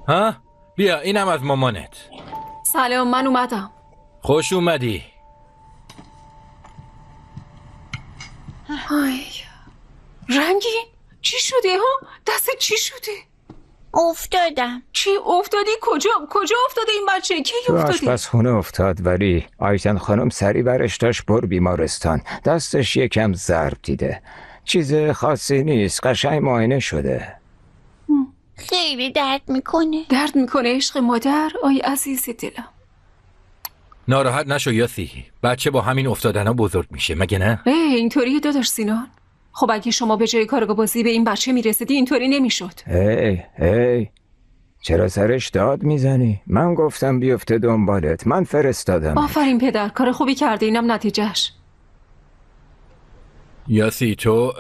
ها؟ بیا اینم از مامانت. سلام، من اومدم. خوش اومدی. آی رنگین، چی شده ها؟ دست چی شده؟ افتادم. چی افتادی؟ کجا افتاده این بچه؟ کی تو افتاده؟ آشپزخونه افتاد، ولی آیتن خانم سری برش داشت بر بیمارستان. دستش یکم ضرب دیده. چیز خاصی نیست، قشنگ معاینه شده. خیلی درد میکنه. درد میکنه عشق مادر؟ آی عزیز دلم. ناراحت نشو یاسی، بچه با همین افتادنها بزرگ میشه، مگه نه؟ اینطوری داداش سینان. خب اگه شما به جای کارگاه بازی به این بچه میرسیدی اینطوری نمیشد. هی چرا سرش داد میزنی؟ من گفتم بیفته دنبالت، من فرستادم. آفرین پدر، کار خوبی کرده، اینم نتیجهش. یاسی تو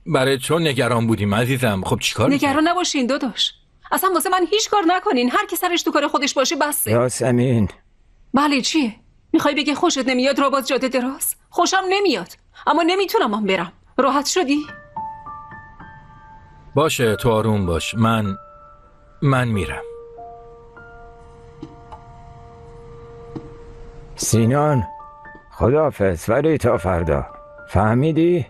برای چون نگران بودیم عزیزم. خب چیکار می‌کنی؟ نگران نباشین داداش، اصلا واسه من هیچ کار نکنین، هر کی سرش تو کار خودش باشه بسه. یاسمین بله چیه؟ میخوای بگی خوشت نمیاد را باز جاده دراز؟ خوشم نمیاد، اما نمیتونم هم برم. راحت شدی؟ باشه تو آروم باش، من میرم. سینان خداحافظ، ولی تا فردا. فهمیدی؟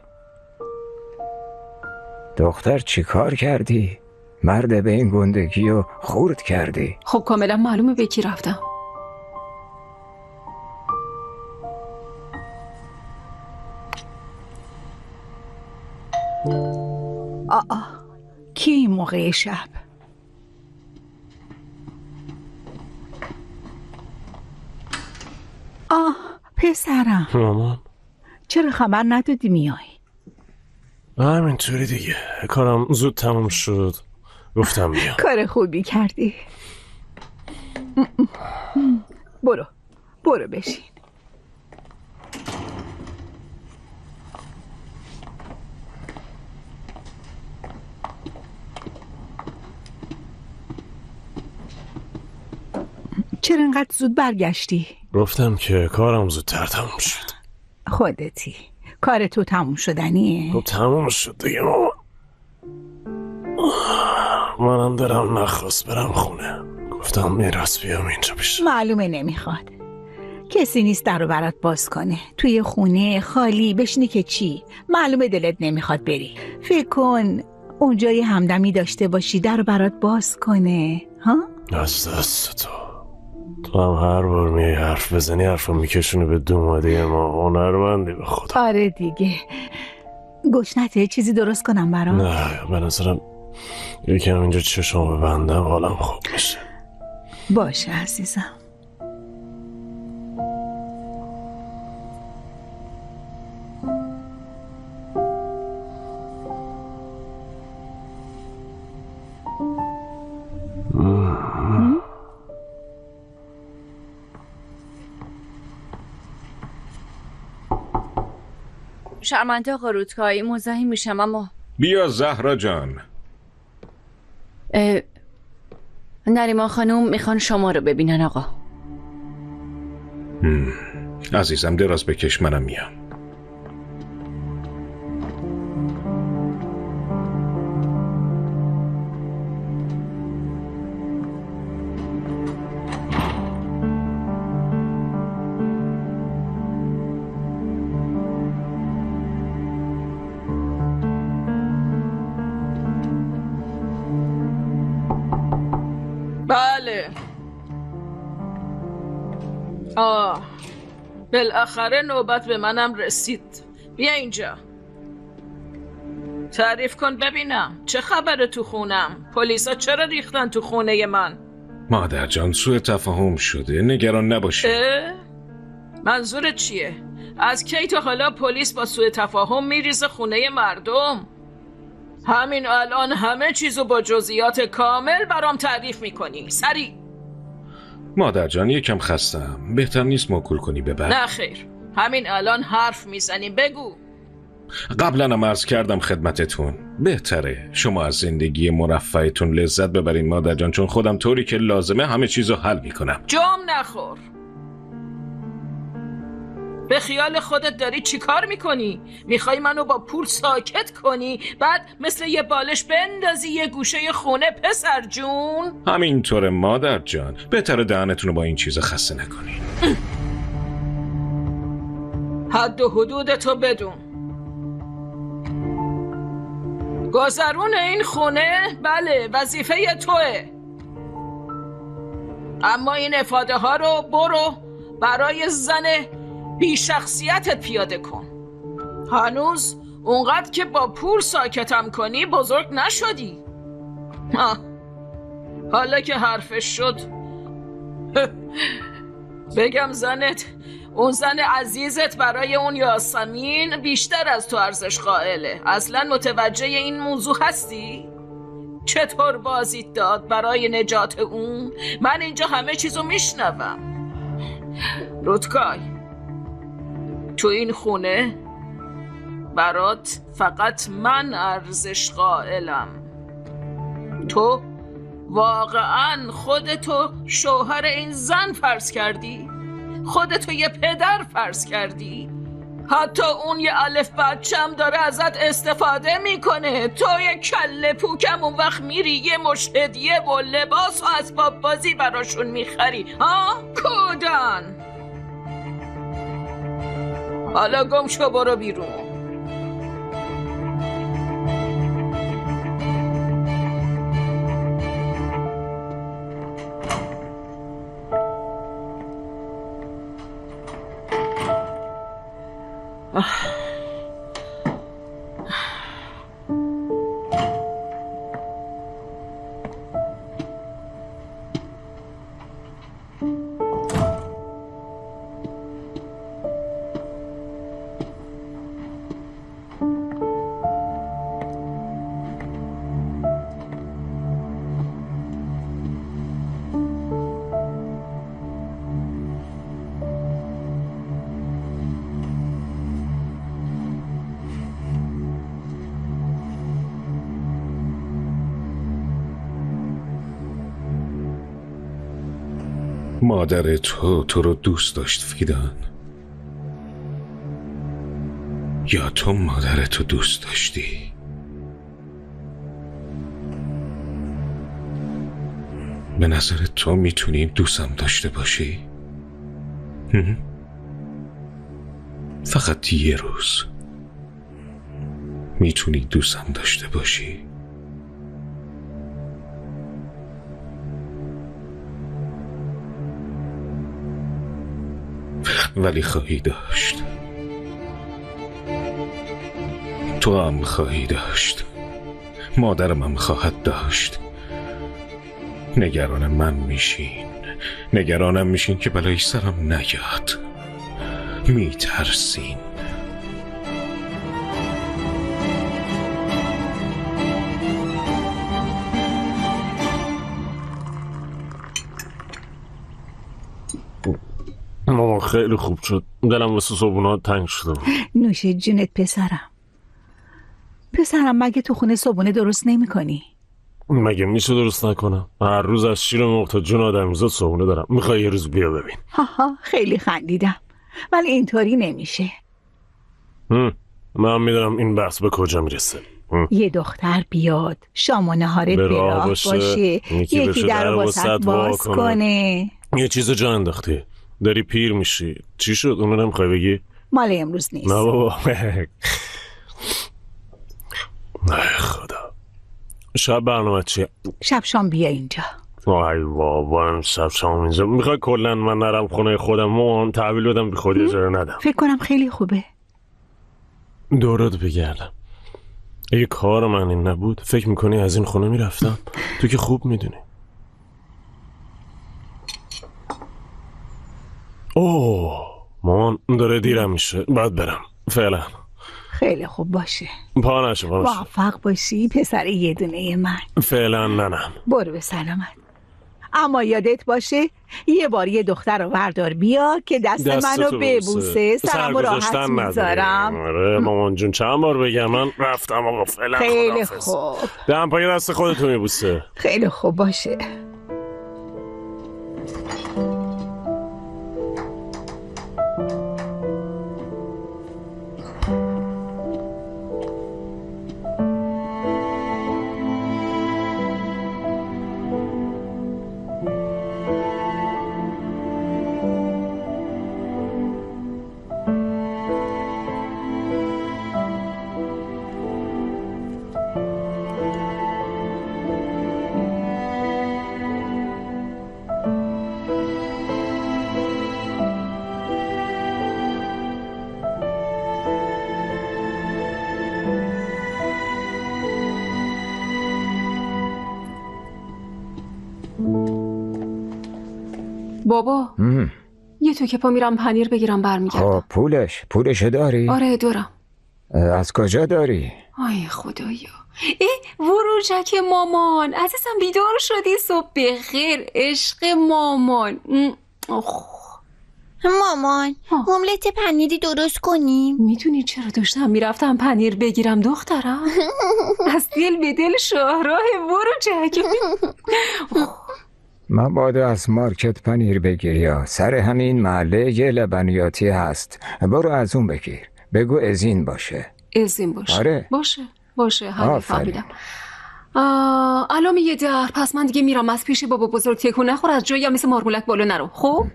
دختر چی کار کردی؟ مرد به این گندگی رو خورد کردی. خب کاملا معلومه به کی رفتم. کی این موقع شب؟ پسرم، مامان چرا خبر ندادی میای؟ همینطوری دیگه، کارم زود تموم شد، گفتم بیام. کار خوبی کردی. برو بشین. چرا انقدر زود برگشتی؟ گفتم که کارم زودتر تموم شد. خودتی، کار تو تموم شدنیه. خب تموم شد دیگه مامان. منم دلم نخواست برم خونه، گفتم میراث بیام اینجا پیش. معلومه نمیخواد، کسی نیست در رو برات باز کنه. توی خونه خالی بشینی که چی؟ معلومه دلت نمیخواد بری. فکر کن اونجا یه همدمی داشته باشی در رو برات باز کنه. ها؟ از دست تو هم هر بار میای حرف بزنی حرفو میکشونی به دوماده ما. هنرمندی به خدا. آره دیگه. گشنته چیزی درست کنم برات؟ نه به نظرم یکم اینجا چشم ببندم حالم خوب میشه. باشه عزیزم. شرمنده آقا رودکایی، مزاحم میشم اما بیا زهرا جان. نریمان خانم میخوان شما رو ببینن آقا. عزیزم دراز بکش، منم میام. بله. بالاخره نوبت به منم رسید. بیا اینجا. تعریف کن ببینم چه خبره تو خونم؟ پلیسا چرا ریختن تو خونه من؟ مادر جان سوء تفاهم شده، نگران نباشی. منظورت چیه؟ از کی تا حالا پلیس با سوء تفاهم میریزه خونه مردم؟ همین الان همه چیزو با جزئیات کامل برام تعریف میکنی. سریع. مادر جان یکم خستم، بهتر نیست موکول کنی به بعد؟ نه خیر، همین الان حرف میزنی، بگو. قبلا هم عرض کردم خدمتتون، بهتره شما از زندگی مرفهتون لذت ببرین مادر جان، چون خودم طوری که لازمه همه چیزو حل میکنم. جام نخور. به خیال خودت داری چی کار میکنی؟ میخوای منو با پول ساکت کنی بعد مثل یه بالش بندازی یه گوشه خونه پسر جون؟ همینطوره مادر جان. بهتره دهنتون رو با این چیز خسته نکنین. حد و حدودتو بدون. گذرون این خونه بله وظیفه توه، اما این افاده ها رو برو برای زن بی شخصیتت پیاده کن. هنوز اونقدر که با پول ساکتم کنی بزرگ نشدی. حالا که حرفش شد بگم زنت، اون زن عزیزت برای اون یاسمین بیشتر از تو ارزش قائله. اصلا متوجه این موضوع هستی؟ چطور بازیت داد برای نجات اون؟ من اینجا همه چیزو میشنوم. رودکای، تو این خونه برات فقط من ارزش قائلم. تو واقعا خودتو شوهر این زن فرض کردی؟ خودتو یه پدر فرض کردی؟ حتی اون یه الف بچم داره ازت استفاده میکنه. تو یه کله پوکم اون وقت میری یه مشت هدیه و لباس و اسباب بازی براشون میخری. ها؟ کودن حالا گم شو برو بیرون. مادر تو رو دوست داشت فیدان، یا تو مادر تو دوست داشتی؟ به نظر تو میتونی دوستم داشته باشی؟ فقط یه روز میتونی دوستم داشته باشی؟ ولی خواهی داشت. تو هم خواهی داشت. مادرم هم خواهد داشت. نگران من میشین. نگرانم میشین که بلایی سرم نیاد. میترسین. ماما خیلی خوب شد. دلم واسه صبحونه تنگ شده بود. نوش جونت پسرم مگه تو خونه صبحونه درست نمی کنی؟ مگه میشه درست نکنم؟ هر روز از شیر مرغ تا جون آدمیزاد صبحونه دارم. میخوای یه روز بیا ببین. هاها خیلی خندیدم، ولی اینطوری نمیشه. من میدونم این بحث به کجا میرسه. یه دختر بیاد شام و نهارت به راه باشه، یکی در واسط باز کنه. یه چیز جا انداختی، داری پیر میشی. چی شد؟ اونو نمیخوای بگی؟ مال امروز نیست. نه بابا. نه خدا. شب برنامه چیه؟ شب شام بیا اینجا. ای بابا شب شام اینجا. میخوای کلا من نرم خونه خودم و تحویل بدم بی خودی اجاره ندم؟ فکر کنم خیلی خوبه. دورت بگردم. اگه کار من این نبود فکر میکنی از این خونه میرفتم؟ تو که خوب میدونی. اوه مامان داره دیرم میشه، باید برم فعلا. خیلی خوب باشه. پا نشه. موفق باشی پسر یه دونه من. فعلا ننم. برو به سلامت. اما یادت باشه یه بار یه دختر رو بردار بیا که دست منو ببوسه. سرمو راحت میذارم. آره مامان جون چند بار بگم من رفتم آقا. فعلا خیلی خوب. دم پای دست خودتو میبوسه. خیلی خوب باشه. بابا یه تو که پا میرم پنیر بگیرم برمیگردم. خب پولشو داری؟ آره دارم. از کجا داری؟ آی خدایا. وروجک مامان عزیزم بیدار شدی؟ صبح بخیر عشق مامان. مامان املت پنیری درست کنیم؟ میدونی چرا داشتم میرفتم پنیر بگیرم دخترم؟ از دل به دل شاهراه وروجک. مبادا از مارکت پنیر بگیر یا سر همین محله یه لبنیاتی هست، برو از اون بگیر، بگو ازین باشه. ازین باشه؟ آره باشه همه فهمیدم. الان یه در، پس من دیگه میرم، از پیش بابا بزرگ تکون نخور، از جایی هم مثل مارمولک بالا نرو. خب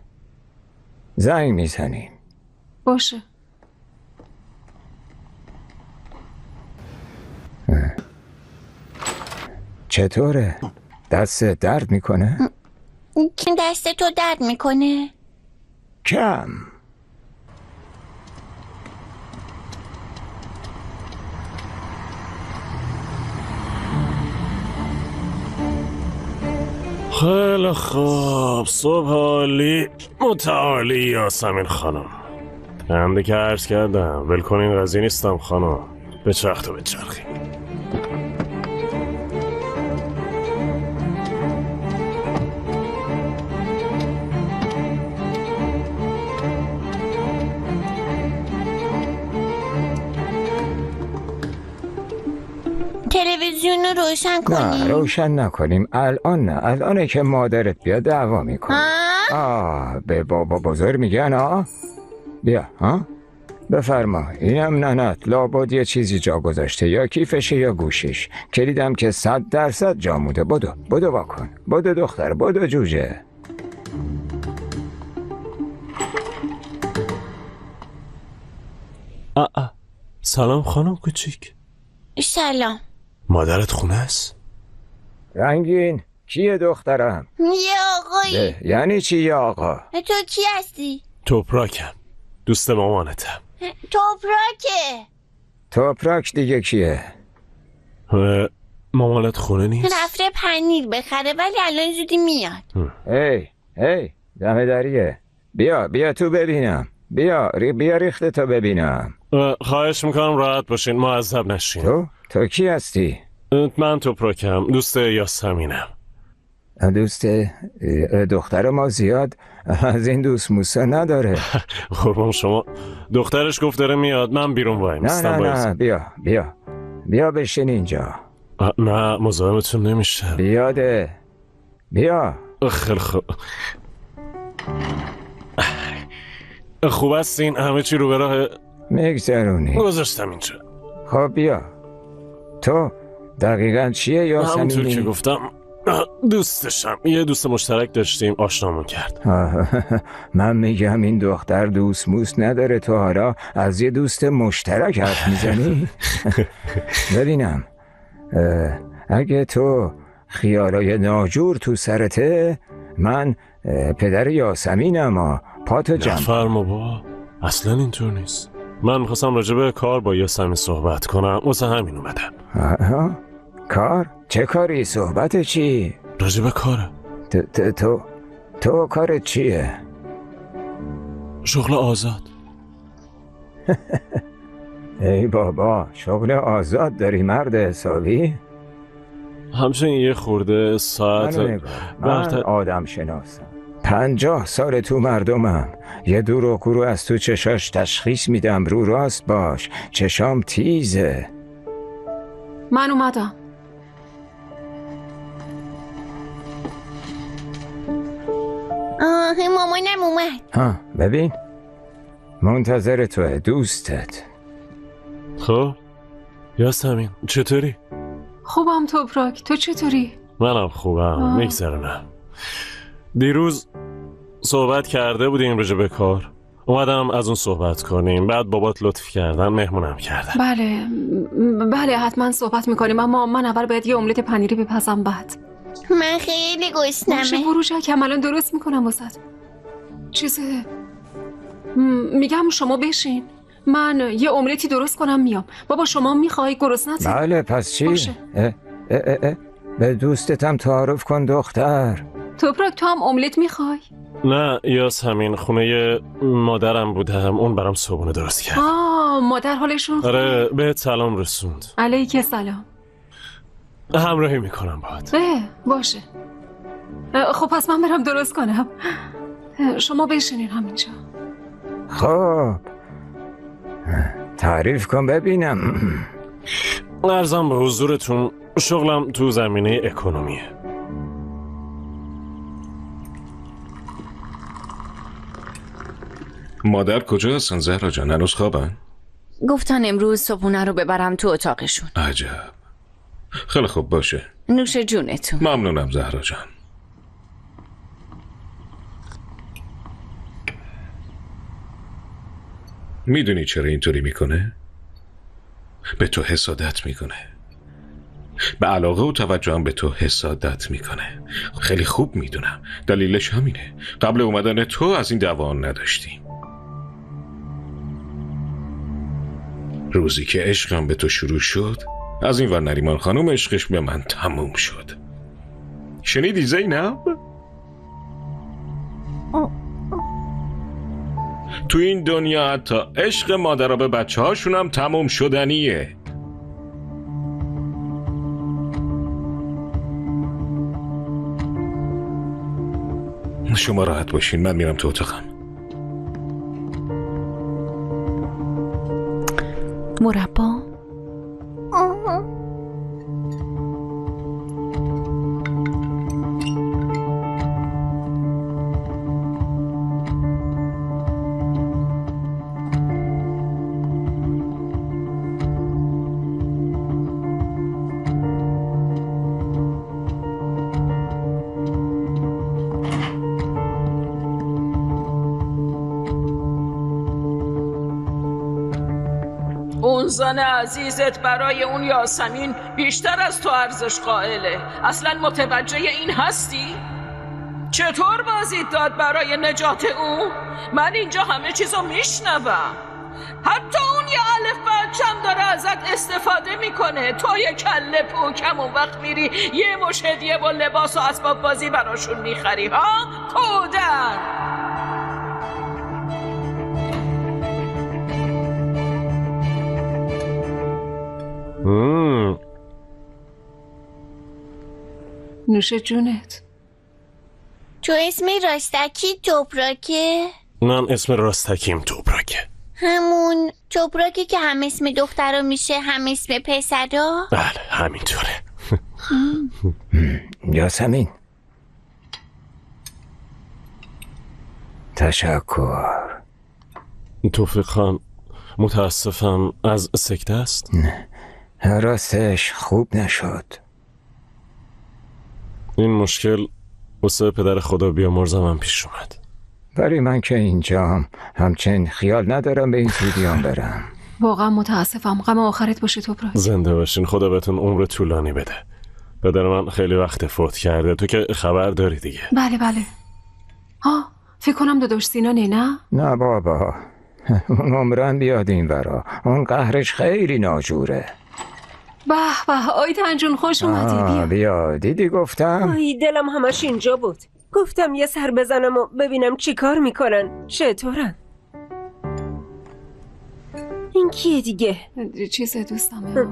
زنگ میزنیم. باشه. چطوره؟ دست درد میکنه؟ دست تو درد میکنه؟ کم. خیلی خوب، صبح عالی، متعالی یاسمین خانم. همده که عرض کردم ول کن این قضیه نیستم خانم، به چرخ تو به چرخی. تلویزیون رو روشن کنیم؟ نه روشن نکنیم، الانه که مادرت بیا دعوا میکنه. به بابا بزرگ میگن بیا بفرما، اینم ننت لابد یه چیزی جا گذاشته، یا کیفشه یا گوشیش، کلیدم که 100% جا موده. بدو واکن، بدو دختر، بدو جوجه. سلام خانم کوچیک. سلام. مادرت خونه است؟ رنگین کیه دخترم؟ یه آقایی. یعنی چی یه آقا؟ تو کی هستی؟ توپراکم، دوست مامانتم. توپراک دیگه کیه؟ مامانت خونه نیست؟ رفته پنیر بخره ولی الان زودی میاد. هی دمه دریه، بیا تو ببینم، بیا ریخته تا ببینم. خواهش میکنم راحت باشین، معذب نشین. تو کی هستی؟ من توپراکم، دوست یاسمینم. دوست دختر ما زیاد از این دوست موسا نداره. قربان شما، دخترش گفت داره میاد، من بیرون وایم. نه بیا بشین اینجا. نه مزاحمتون نمیشه. بیا. خیلی خوب. خوب هستین؟ همه چی رو به راه میگذرونی؟ گذاشتم اینجا. خب بیا. تو دقیقاً چیه یاسمینی؟ همونطور که گفتم دوستشم، یه دوست مشترک داشتیم، آشنامون کرد. من میگم این دختر دوست موس نداره، تو حالا از یه دوست مشترک حرف میزنی؟ ببینم اگه تو خیالای ناجور تو سرته، من پدر یاسمینم، پاتو جمع. فرما با اصلا اینطور نیست. من میخواستم راجع به کار با یاسمین صحبت کنم، واسه همین اومدم. کار؟ چه کاری؟ صحبت چی؟ راجع به کاره. تو کارت چیه؟ شغل آزاد. ای بابا، شغل آزاد داری مرد حسابی؟ همچنین یه خورده ساعت. من آدم شناسم، 50 سال تو مردمم، یه دور و کرو از تو چشاش تشخیص میدم، رو راست باش، چشام تیزه. من اومدم. مامانم اومد. ببین منتظر توه دوستت. خب یاسمین چطوری؟ خوبم توپراک، تو چطوری؟ منم خوبم، میگذرونم. دیروز صحبت کرده بودیم راجع به کار، اومدم از اون صحبت کنیم، بعد بابات لطف کردن مهمونم کردن. بله حتما صحبت میکنیم، اما من اول باید یه املت پنیری بپزم بعد. من خیلی گشنمه. باشه بروشکم الان درست میکنم واسد. میگم شما بشین، من یه املتی درست کنم میام. بابا شما میخوای گرسنه‌تی؟ بله پس چی؟ باشه. به دوستتم تعارف کن دختر. توپراک تو هم املت میخوای؟ نه یاسمین، خونه مادرم بودم، اون برام صبحونه درست کرد. مادر حالشون خوبه؟ آره بهت سلام رسوند. علیک سلام. همراهی میکنم باهات. باشه. خب پس من برم درست کنم. شما بشینین همینجا. خب تعریف کن ببینم. عرضم به حضورتون شغلم تو زمینه اکونومیه. مادر کجا هستن زهرا جان؟ هنوز خوابن؟ گفتن امروز صبحونه رو ببرم تو اتاقشون. عجب. خیلی خوب باشه. نوش جونتون. ممنونم زهرا جان. میدونی چرا اینطوری میکنه؟ به تو حسادت میکنه. به علاقه و توجه هم به تو حسادت میکنه. خیلی خوب میدونم دلیلش همینه. قبل اومدن تو از این دعوا نداشتیم. روزی که عشقم به تو شروع شد، از این ور نریمان خانم عشقش به من تموم شد. شنیدی زینب؟ تو این دنیا حتی عشق مادرها به بچه هاشون هم تموم شدنیه. شما راحت باشین، من میرم تو اتاقم. مربا؟ اون زن عزیزت برای اون یاسمین بیشتر از تو ارزش قائله. اصلا متوجه این هستی؟ چطور بازی داد برای نجات اون؟ من اینجا همه چیزو میشنوم. حتی اون یه الف بچم داره ازت استفاده میکنه. تو یه کله پوکم اون وقت میری یه مش هدیه و لباس و اسباب بازی براشون میخری. ها؟ کودن. نوش جونت. تو اسم راستکی توپراکه؟ من اسم راستکیم توپراکه. همون توپراکه که هم اسم دخترا میشه هم اسم پسرا؟ بله همینطوره. یاسمین تشکر. توفیق خان متاسفم، از سکته است؟ نه راستش خوب نشد. این مشکل واسه پدر خدا بیامرزم هم پیش اومد. ولی من که اینجام همچنین خیال ندارم به این زودیان برم. واقعا متاسفم. غم آخرت باشه توپراک. زنده باشین، خدا بهتون عمر طولانی بده. پدر من خیلی وقت فوت کرده، تو که خبر داری دیگه. بله فکر کنم داداش سینانه نه؟ نه بابا، اون عمران بیاد این ورا. اون قهرش خیلی ناجوره. به آی تنجون خوش اومدی. بیا دیدی گفتم. آی دلم همش اینجا بود. گفتم یه سر بزنم و ببینم چی کار میکنن. چطورن؟ این کیه دیگه؟ چیزه دوستمه.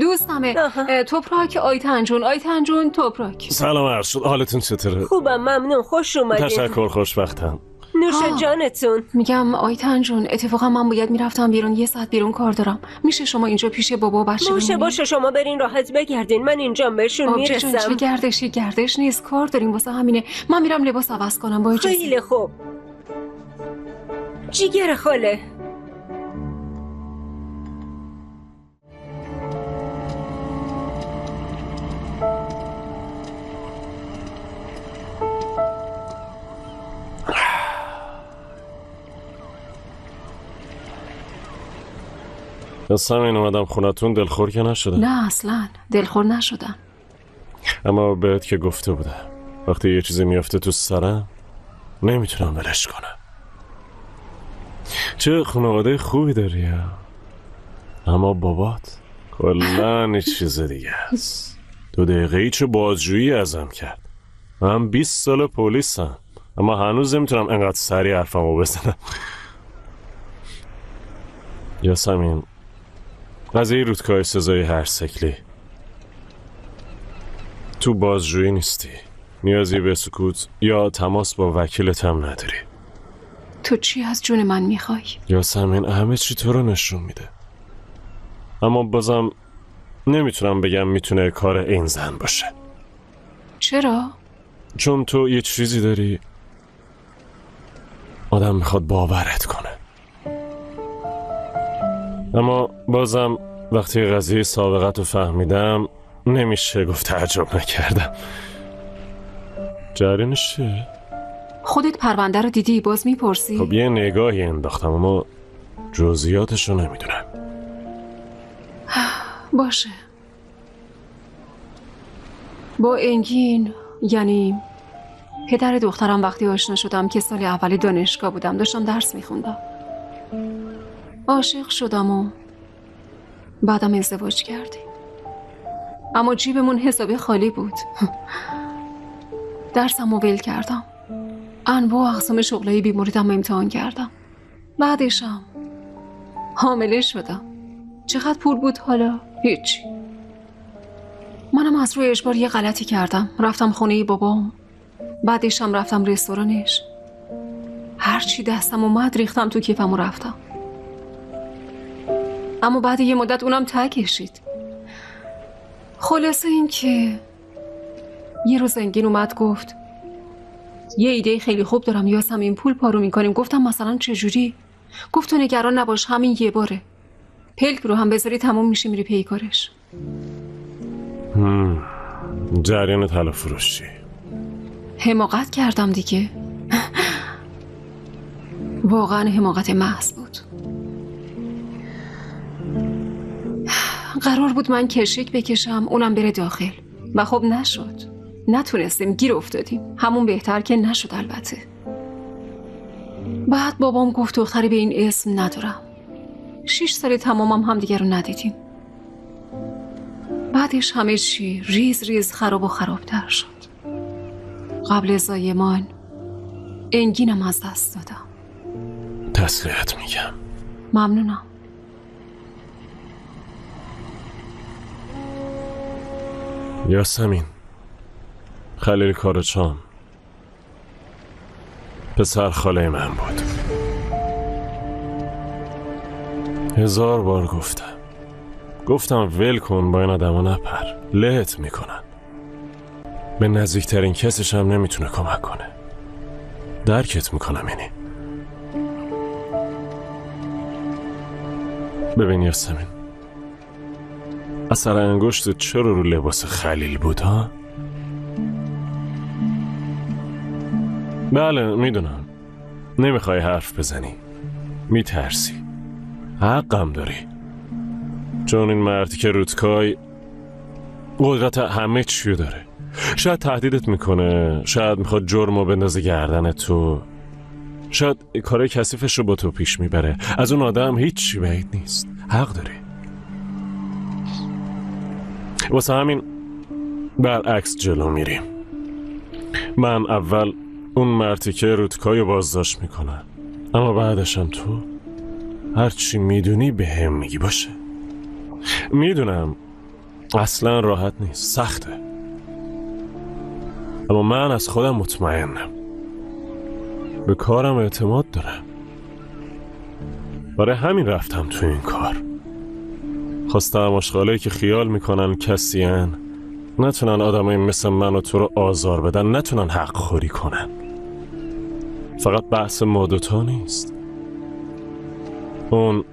دوستمه. توپراک آی تنجون توپراک. سلام عرض شد، حالتون چطوره؟ خوبم ممنون، خوش اومدین. تشکر، خوشبختم. نوش جانتون. میگم آی تنجون اتفاقا من باید میرفتم بیرون، یه ساعت بیرون کار دارم. میشه شما اینجا پیش بابا و بچه باشه شما برین راحت بگردین، من اینجا بهشون میرسم. چه گردش نیست، کار داریم واسه همینه. من میرم لباس عوض کنم. با اجازه. خیلی خوب. جیگر خاله. از همین اومدم خونتون، دلخور که نشدم. نه اصلا دلخور نشدم. اما بهت که گفته بودم وقتی یه چیزی میافته تو سرم نمیتونم ولش کنم. چه خانواده خوبی داری یا؟ اما بابات کلن چیز دیگه است. 2 دقیقه چه بازجویی ازم کرد. من 20 سال پلیسم، اما هنوز نمیتونم انقدر سریع حرفمو بزنم. یاسمین، قضیه رودکای سزای هر شکلی. تو بازجویی نیستی، نیازی به سکوت یا تماس با وکیلت هم نداری. تو چی از جون من میخوای؟ یاسمین، همه چی تو رو نشون میده، اما بازم نمیتونم بگم میتونه کار این زن باشه. چرا؟ چون تو یه چیزی داری آدم میخواد باورت کنه، اما بازم وقتی قضیه سابقت رو فهمیدم نمیشه گفت تعجب نکردم. جریانش چیه؟ خودت پرونده رو دیدی باز میپرسی؟ خب یه نگاهی انداختم اما جزئیاتش رو نمیدونم. باشه. با انگین، یعنی پدر دخترم، وقتی آشنا شدم که سال اول دانشگاه بودم، داشتم درس میخوندم، عاشق شدم و بعدم ازدواج کردیم، اما جیبمون حسابی خالی بود. درسم رو ول کردم، انواع اقسام شغلای بیموردم امتحان کردم، بعدشم حامله شدم. چقدر پول بود حالا؟ هیچی. منم از روی اجبار یه غلطی کردم، رفتم خونه بابام، بعدشم رفتم رستورانش، هرچی دستم اومد ریختم تو کیفم و رفتم. اما بعد یه مدت اونم ته کشید. خلاصه این که یه روز انگین اومد گفت یه ایده خیلی خوب دارم یاسمین، پول پارو میکنیم. گفتم مثلا چجوری؟ گفت تو نگران نباش، همین یه باره، پلک رو هم بذاری تموم میشه، میری پی کارش. جریان طلا فروشی. حماقت کردم دیگه. واقعا حماقت محض بود. قرار بود من کشیک بکشم اونم بره داخل و خب نشد، نتونستیم، گیر افتادیم. همون بهتر که نشد البته. بعد بابام گفت دختری به این اسم ندارم. 6 سال تمامم هم دیگر رو ندیدیم. بعدش همه چی ریز ریز خراب و خرابتر شد. قبل زایمان انگینم از دست دادم. تسلیت میگم. ممنونم. یاسمین، خلیل کارچان پسر خاله من بود. 1000 بار گفتم ول کن با این آدم نپر، لهت میکنن. به نزدیکترین کسش هم نمیتونه کمک کنه. درکت میکنم. اینی ببین یاسمین، اثر انگشت چرا رو لباس خلیل بود ها؟ بله میدونم نمیخوای حرف بزنی، میترسی، حقم داری، چون این مردی که رودکای قدرت همه چیو داره. شاید تهدیدت میکنه، شاید میخواد جرمو بندازه گردن تو، شاید کارهای کثیفش رو با تو پیش میبره. از اون آدم هیچی بعید نیست، حق داری. واسه همین برعکس جلو میریم. من اول اون مردی که رودکایو بازداشت میکنه، اما بعدشم تو هرچی میدونی به هم میگی. باشه میدونم اصلا راحت نیست، سخته، اما من از خودم مطمئنم، به کارم اعتماد دارم. برای همین رفتم تو این کار. خواستم آشغالایی که خیال میکنن کسیان نتونن آدمای مثل من و تو رو آزار بدن، نتونن حق خوری کنن. فقط بحث ما دوتا نیست. اون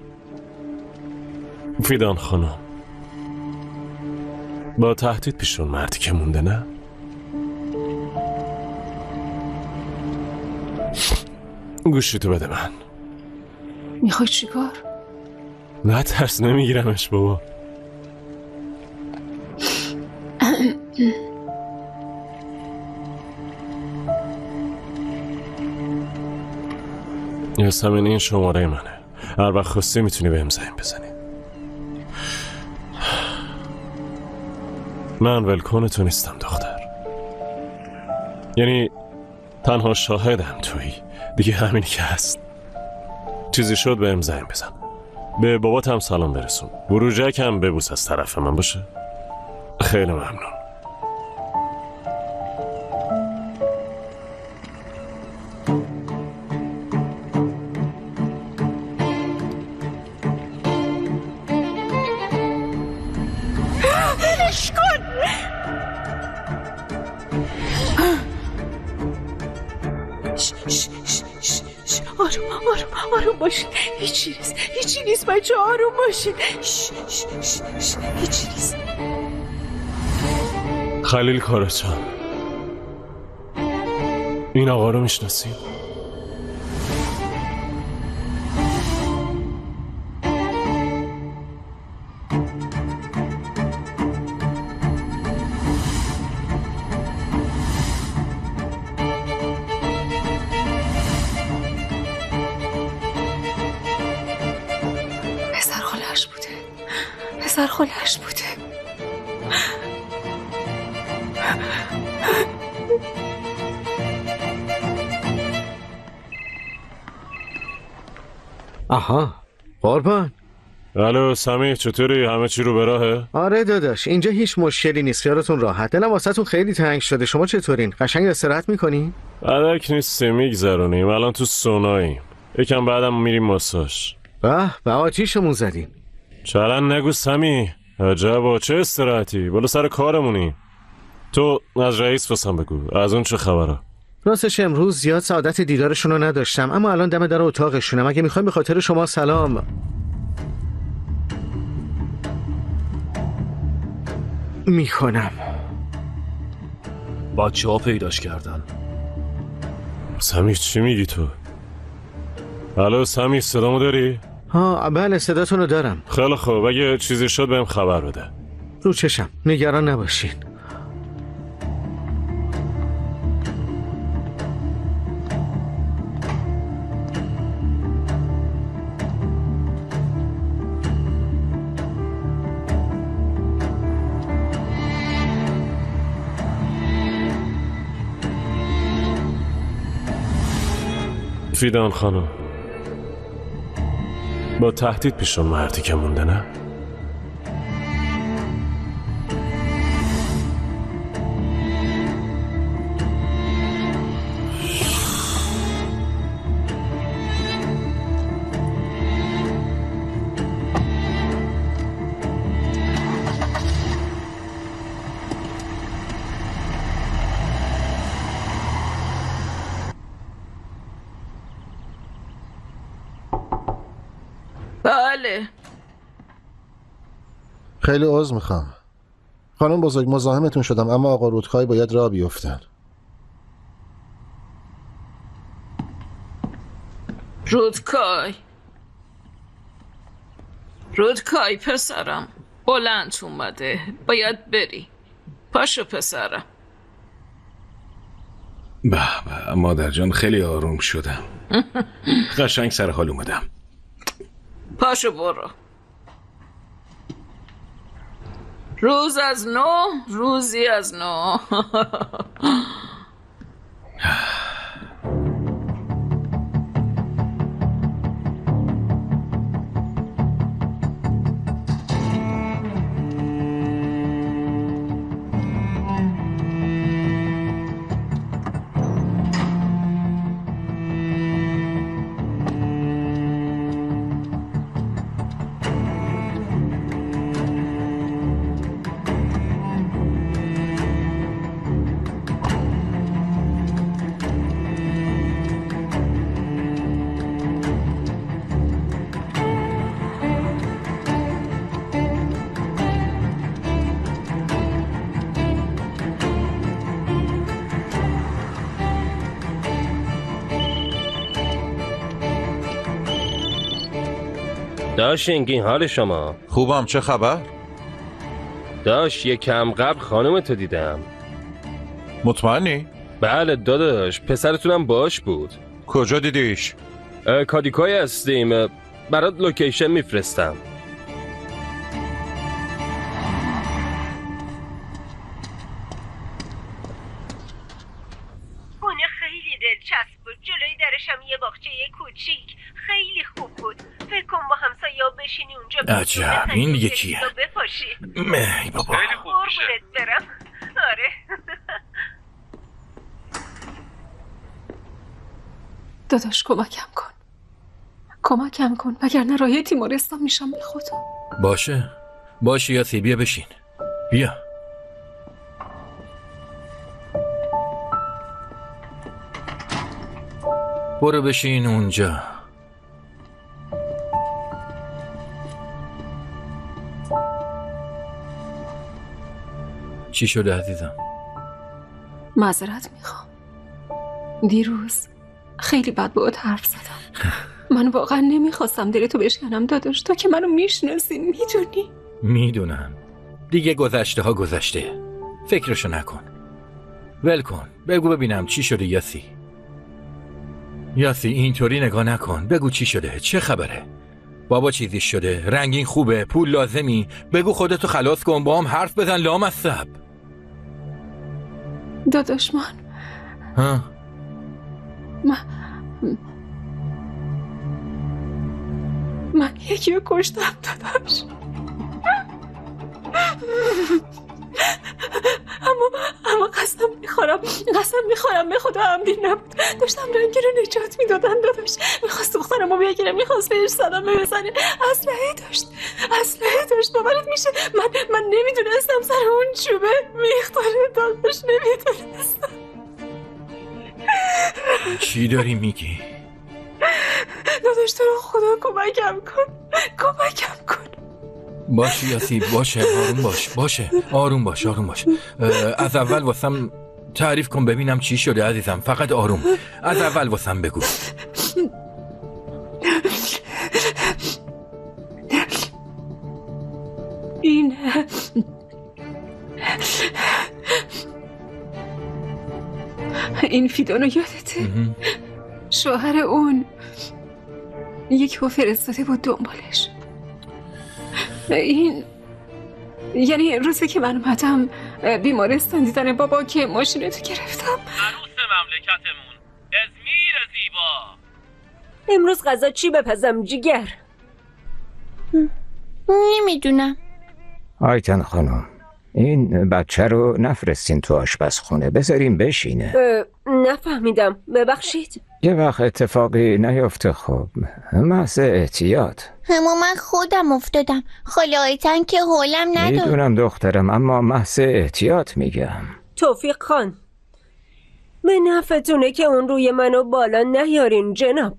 فیدان خانم با تهدید پیشون مردی که مونده، نه؟ گوشی تو بده من. میخوای چیکار؟ نه ترس، نمیگیرمش بابا. یاسمین این شماره منه، هر وقت خواستی میتونی بهم زنگ بزنی. من ولکن تو نیستم دختر. یعنی تنها شاهدم تویی دیگه، همینی که هست. چیزی شد بهم زنگ بزن، به بابات هم سلام برسون، بروجک هم ببوس از طرف من باشه. خیلی ممنون. آروم باشید، هیچی نیست بچه، آروم باشید. هیچی نیست. خلیل کارچان، این آقا رو میشناسی؟ پسر خالش بوده. آها قربان. الو سمی، چطوری؟ همه چی رو به راهه؟ آره داداش، اینجا هیچ مشکلی نیست، خیالتون راحت. دلم واسهتون خیلی تنگ شده. شما چطورین؟ قشنگ استراحت میکنین؟ بعدک نیستیم، میگذرونیم. الان تو سوناییم، یکم بعدم میریم ماساژ. به آتیشمون زدیم. چرا نگو سمی، عجبا چه استراحتی، بالا سر کارمونی. تو از رئیس واسم بگو، از اون چه خبره؟ راستش امروز زیاد سعادت دیدارشون رو نداشتم، اما الان دم در اتاقشونم. اگه میخوایم به خاطر شما سلام میکنم. بچه ها پیداش کردن. سمی چی میگی تو؟ الو سمی، صدامو داری؟ بله صداتون رو دارم. خیلی خوب، اگه چیزی شد بهم خبر بده. رو چشم، نگران نباشین. فیدان خانم، با تهدید پیش اون مردی که مونده نه؟ بله. خیلی عذر میخوام خانم بزرگ، مزاحمتون شدم، اما آقا رودکای باید راه بیفتن. رودکای پسرم، بلند اومده، باید بری. پاشو پسرم. به مادر جان، خیلی آروم شدم. قشنگ سر حال اومدم. پاشو برو. روز از نو، روزی از نو. داشت این حال شما؟ خوبم، چه خبر؟ داشت یکم قبل خانومتو دیدم. مطمئنی؟ بله داداش، پسرتونم باش بود. کجا دیدیش؟ کادیکای هستیم، برات لوکیشن میفرستم. دوربرش هم یه باغچه کوچیک خیلی خوب بود. فکر کن با همسایه‌ها بشینی اونجا عجب این دیگه کیه؟ بپاشی. ای بابا خیلی خوب میشه. برم. آره. داداش کمکم کن وگرنه راهی تیمارستان میشم به خدا. باشه یاسی بیا بشین بیا. برو بشین اونجا. چی شده عزیزم؟ معذرت میخوام. دیروز خیلی بد باهات حرف زدم. من واقعا نمیخواستم دلتو بشکنم داداش، تو که منو میشناسی میدونی. میدونم دیگه گذشته ها گذشته، فکرشو نکن. ول کن بگو ببینم چی شده یاسی اینطوری نگاه نکن. بگو چی شده، چه خبره؟ بابا چیزی شده؟ رنگین خوبه؟ پول لازمی؟ بگو خودتو خلاص کن، با هم حرف بزن لامصب. داداش من یکی رو کشتم داداش. اما قسم میخورم به خدا عمدی نبود. داشتم رنگی رو نجات میدادن داداش. میخواست دخترم رو بگیره، میخواست بهش صدمه بزنه. اسلحه داشت. باورت میشه من نمیدونستم سر اون چوبه میخوره داداش، نمیدونستم. چی داری میگی؟ داداش تو رو خدا کمکم کن. باشه یاسی باشه، آروم باش. از اول واسم تعریف کن ببینم چی شده عزیزم. فقط آروم. از اول واسم بگو. این فیدانو یادته؟ شوهر اون یکی فرستاده بود دنبالش. یعنی روزی که من اومدم بیمارستان دیدن بابا که ماشینتو گرفتم. عروس مملکتمون ازمیر زیبا. امروز غذا چی بپزم جیگر؟ نمیدونم. آیتن خانم این بچه رو نفرستین تو آشپزخونه، بذاریم بشینه. نفهمیدم ببخشید. یه وقت اتفاقی نیفته. خب محض احتیاط. اما من خودم افتادم. خاله آیتن که حولم نداد. میدونم دخترم، اما محض احتیاط میگم. توفیق خان به نفعتونه که اون روی منو بالا نیارین جناب.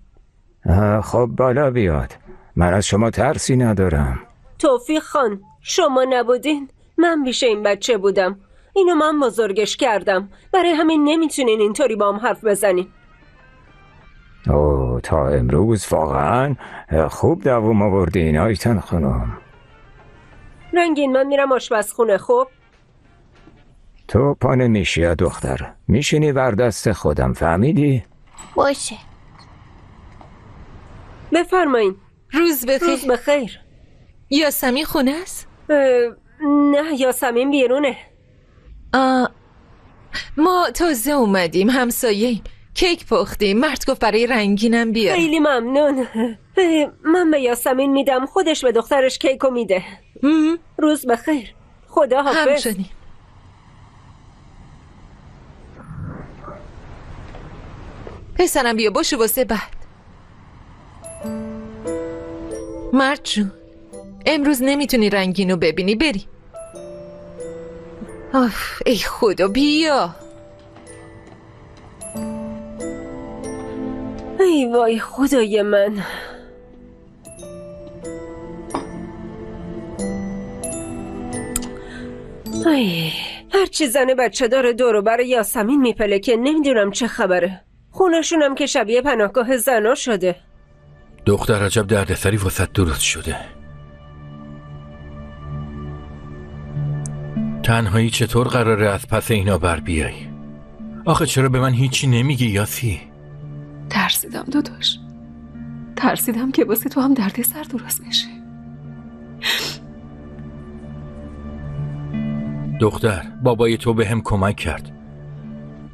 خب بالا بیاد، من از شما ترسی ندارم. توفیق خان شما نبودین من پیش این بچه بودم. اینو من بزرگش کردم، برای همین نمیتونین اینطوری با هم حرف بزنین. تا امروز واقعا خوب دوام آوردین آیتن خانم. رنگین من میرم آشپزخونه. خب تو پا نمیشی دختر، میشینی ور دست خودم، فهمیدی؟ باشه. بفرمایین. روز بخیر. یاسمین خونه است؟ نه یاسمین بیرونه. ما تازه اومدیم، همسایه‌ایم. کیک پختیم، مرد گفت برای رنگینم بیار. خیلی ممنون. من به یاسمین میدم، خودش به دخترش کیکو میده. روز بخیر. خدا حافظ. همچنین. پسرم بیا باشو واسه بعد. مرد جون امروز نمیتونی رنگینو ببینی، بری. ای خدا بیا. ای وای خدای من. هرچی زن بچه داره دورو برای یاسمین میپله که نمیدونم چه خبره. خونشونم که شبیه پناهگاه زنا شده. دختر عجب دردسری واسط درست شده. تنهایی چطور قراره از پس اینا بر بیای؟ آخه چرا به من هیچی نمیگی یاسی؟ ترسیدم داداش، ترسیدم که واسه تو هم دردسر درست بشه. دختر بابای تو به هم کمک کرد،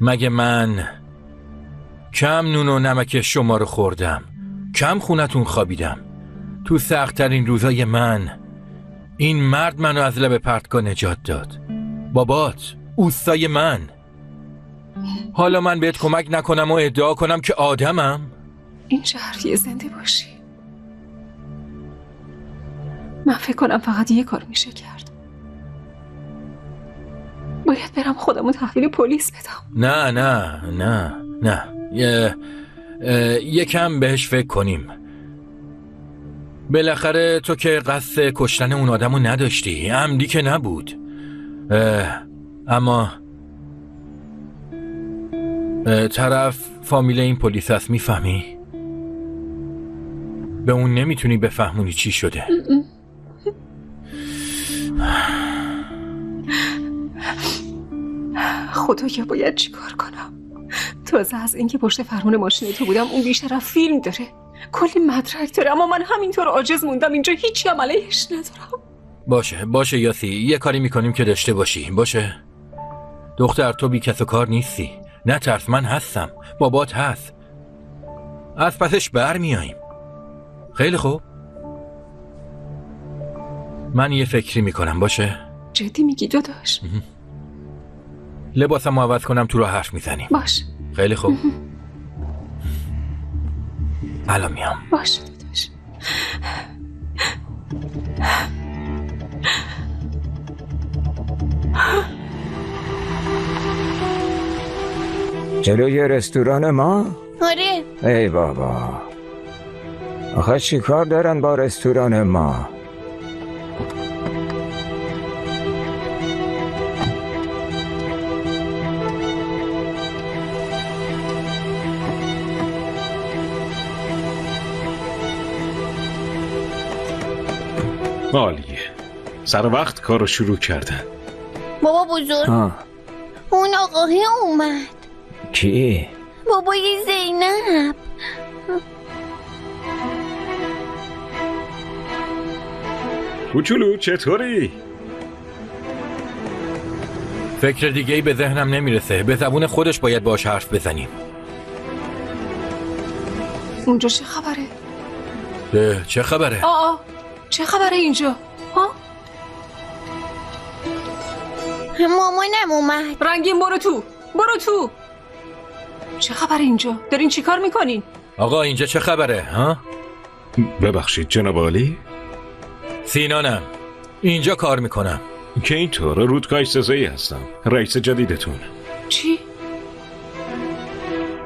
مگه من کم نون و نمک شما رو خوردم، کم خونتون خوابیدم. تو سخت‌ترین روزای من این مرد منو از لب پرتگاه نجات داد. بابات، اوستای من. حالا من بهت کمک نکنم و ادعا کنم که آدمم؟ این چه حرفیه زنده باشی؟ من فکر کنم فقط یه کار میشه کرد. باید برم خودمو تحویل پلیس بدم. نه یکم بهش فکر کنیم. بالاخره تو که قصد کشتن اون آدمو نداشتی، عمدی که نبود. اما طرف فامیل این پلیس هست، میفهمی؟ به اون نمیتونی بفهمونی چی شده. خدایا باید چی کار کنم؟ تازه از اینکه پشت فرمون ماشین تو بودم اون بیشتر فیلم داره، کلی مدرک داره، اما من همینطور عاجز موندم اینجا، هیچی هم علیهش ندارم. باشه یاسی، یه کاری میکنیم که داشته باشی. باشه دختر، تو بی کس و کار نیستی. نه ترس، من هستم، بابات هست، از پسش بر میاییم. خیلی خوب، من یه فکری میکنم. باشه؟ جدی میگی داداش؟ لباسمو عوض کنم، تو راه حرف میزنیم. باش. خیلی خوب. الان میام. باش داداش. جلوی رستوران ما؟ آره. ای بابا، آخه چی کار دارن با رستوران ما؟ عالیه، سر وقت کارو شروع کردن. بابا بزرگ، اون آقاهی اومد. کی؟ بابای زینب. کوچولو چطوری؟ فکر دیگه‌ای به ذهنم نمیرسه، به زبون خودش باید باش حرف بزنیم. اونجا چه خبره؟ چه خبره؟ چه خبره اینجا؟ مامانم اومد. رنگین برو تو. چه خبره اینجا؟ دارین چی کار میکنین؟ آقا اینجا چه خبره؟ ها؟ ببخشید جناب عالی. سینانم، اینجا کار میکنم. که اینطور رودکای سزایی هستم، رئیس جدیدتون. چی؟